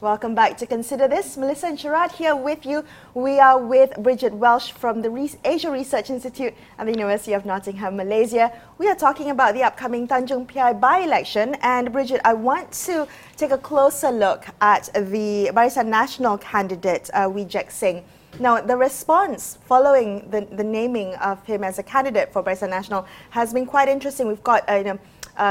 Welcome back to Consider This. Melisa and Sharaad here with you. We are with Bridget Welsh from the Asia Research Institute at the University of Nottingham Malaysia. We are talking about the upcoming Tanjung Piai by-election. And Bridget, I want to take a closer look at the Barisan Nasional candidate, Wee Jack Singh. Now, the response following the naming of him as a candidate for Barisan Nasional has been quite interesting. We've got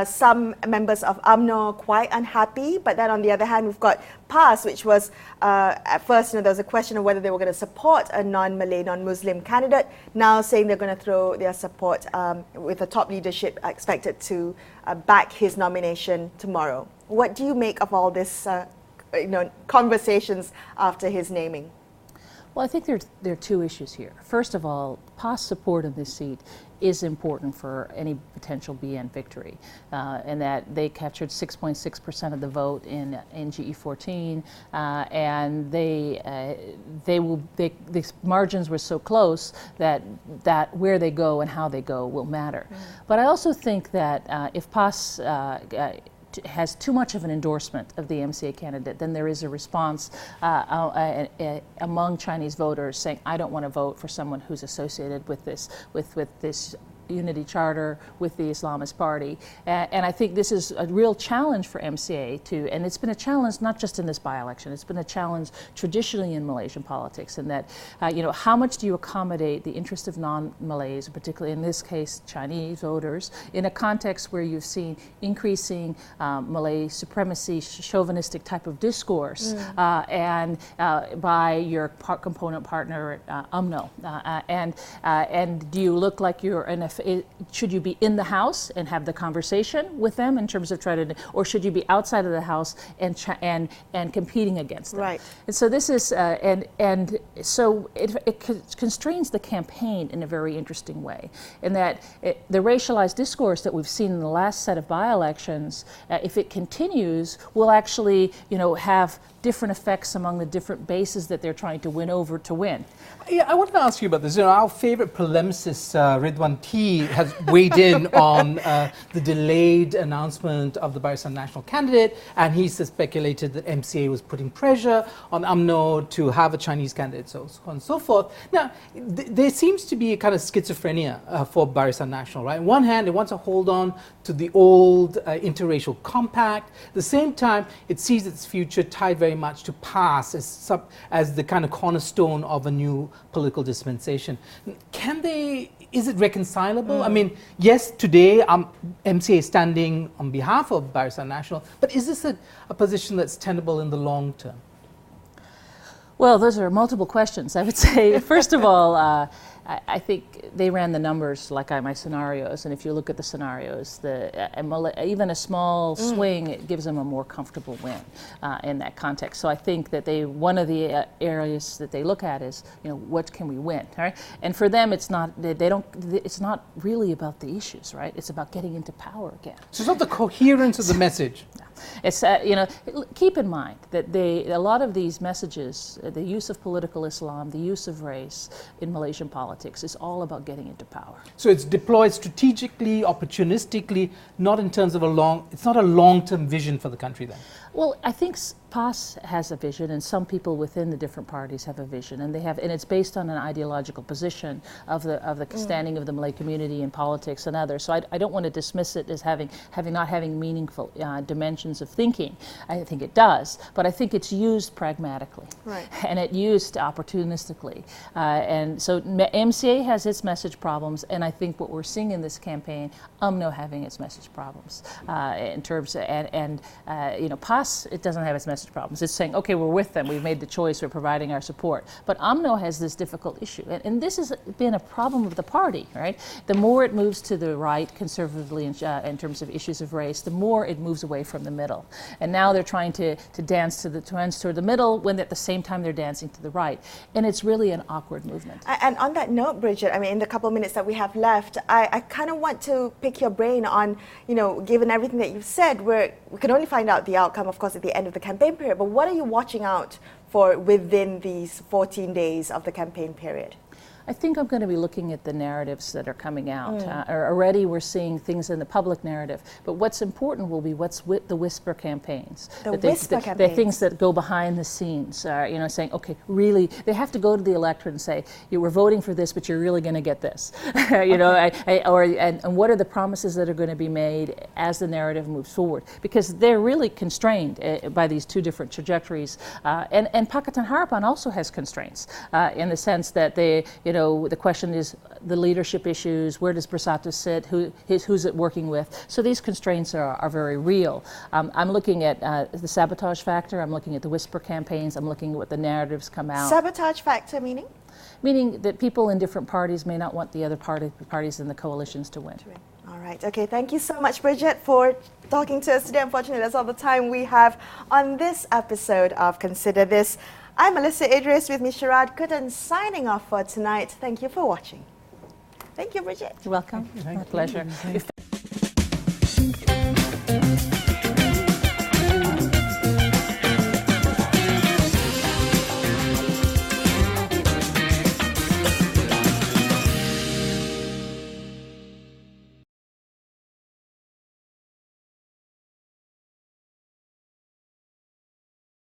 some members of UMNO quite unhappy, but then on the other hand, we've got PAS, which was at first, there was a question of whether they were going to support a non-Malay, non-Muslim candidate. Now saying they're going to throw their support with the top leadership expected to back his nomination tomorrow. What do you make of all this, conversations after his naming? Well, I think there are two issues here. First of all, PAS support in this seat is important for any potential BN victory, and that they captured 6.6% of the vote in GE14, and the margins were so close that where they go and how they go will matter. But I also think that if PAS has too much of an endorsement of the MCA candidate, then there is a response among Chinese voters saying, I don't want to vote for someone who's associated with this unity charter, with the Islamist Party. And I think this is a real challenge for MCA and it's been a challenge not just in this by-election, it's been a challenge traditionally in Malaysian politics, in that, how much do you accommodate the interest of non-Malays, particularly in this case Chinese voters, in a context where you've seen increasing Malay supremacy, chauvinistic type of discourse, and by your component partner UMNO. And do you look like you're should you be in the House and have the conversation with them in terms of or should you be outside of the House and competing against them? Right. And so this is, so it constrains the campaign in a very interesting way, in that the racialized discourse that we've seen in the last set of by-elections, if it continues, will actually, have different effects among the different bases that they're trying to win over to win. Yeah, I wanted to ask you about this. Our favorite polemicist, Ridwan T, has weighed in on the delayed announcement of the Barisan Nasional candidate, and he's speculated that MCA was putting pressure on UMNO to have a Chinese candidate, so on and so forth. Now, there seems to be a kind of schizophrenia for Barisan Nasional, right? On one hand, it wants to hold on to the old interracial compact. At the same time, it sees its future tied very much to PAS as the kind of cornerstone of a new political dispensation. Is it reconcilable? I mean, yes, today MCA is standing on behalf of Barisan Nasional, but is this a position that's tenable in the long term? Well, those are multiple questions, I would say. First of all, I think they ran the numbers like my scenarios, and if you look at the scenarios, even a small swing, it gives them a more comfortable win in that context. So I think that one of the areas that they look at is, what can we win, right? And for them, it's not really about the issues, right? It's about getting into power again. So it's not the coherence of the message. It's, keep in mind that a lot of these messages, the use of political Islam, the use of race in Malaysian politics is all about getting into power. So it's deployed strategically, opportunistically, not in terms of it's not a long-term vision for the country then? Well, I think PAS has a vision, and some people within the different parties have a vision, and it's based on an ideological position of the standing of the Malay community in politics and others. So I don't want to dismiss it as not having meaningful dimensions of thinking. I think it does, but I think it's used pragmatically, right, and it used opportunistically. And so MCA has its message problems, and I think what we're seeing in this campaign, UMNO having its message problems in terms of, PAS, it doesn't have its message problems. It's saying, okay, we're with them, we've made the choice, we're providing our support. But UMNO has this difficult issue, and this has been a problem of the party, right? The more it moves to the right conservatively in terms of issues of race, the more it moves away from the middle. And now they're trying to dance toward the middle when at the same time they're dancing to the right. And it's really an awkward movement. And on that note, Bridget, I mean, in the couple of minutes that we have left, I kind of want to pick your brain on, given everything that you've said, we can only find out the outcome, of course, at the end of the campaign period, but what are you watching out for within these 14 days of the campaign period? I think I'm going to be looking at the narratives that are coming out. Already we're seeing things in the public narrative, but what's important will be what's with the whisper campaigns. The whisper campaigns. They're things that go behind the scenes, you know, saying, okay, really, they have to go to the electorate and say, you were voting for this, but you're really going to get this. You know, and what are the promises that are going to be made as the narrative moves forward? Because they're really constrained by these two different trajectories. And Pakatan Harapan also has constraints in the sense that they, you know, the question is the leadership issues, where does Bersatu sit, who's it working with? So these constraints are very real. I'm looking at the sabotage factor, I'm looking at the whisper campaigns, I'm looking at what the narratives come out. Sabotage factor meaning? Meaning that people in different parties may not want the other parties in the coalitions to win. All right, okay, thank you so much, Bridget, for talking to us today. Unfortunately, that's all the time we have on this episode of Consider This. I'm Melisa Idris with Ms. Sharaad, Kuttan, signing off for tonight. Thank you for watching. Thank you, Bridget. You're welcome. Thank you. My pleasure. Thank you.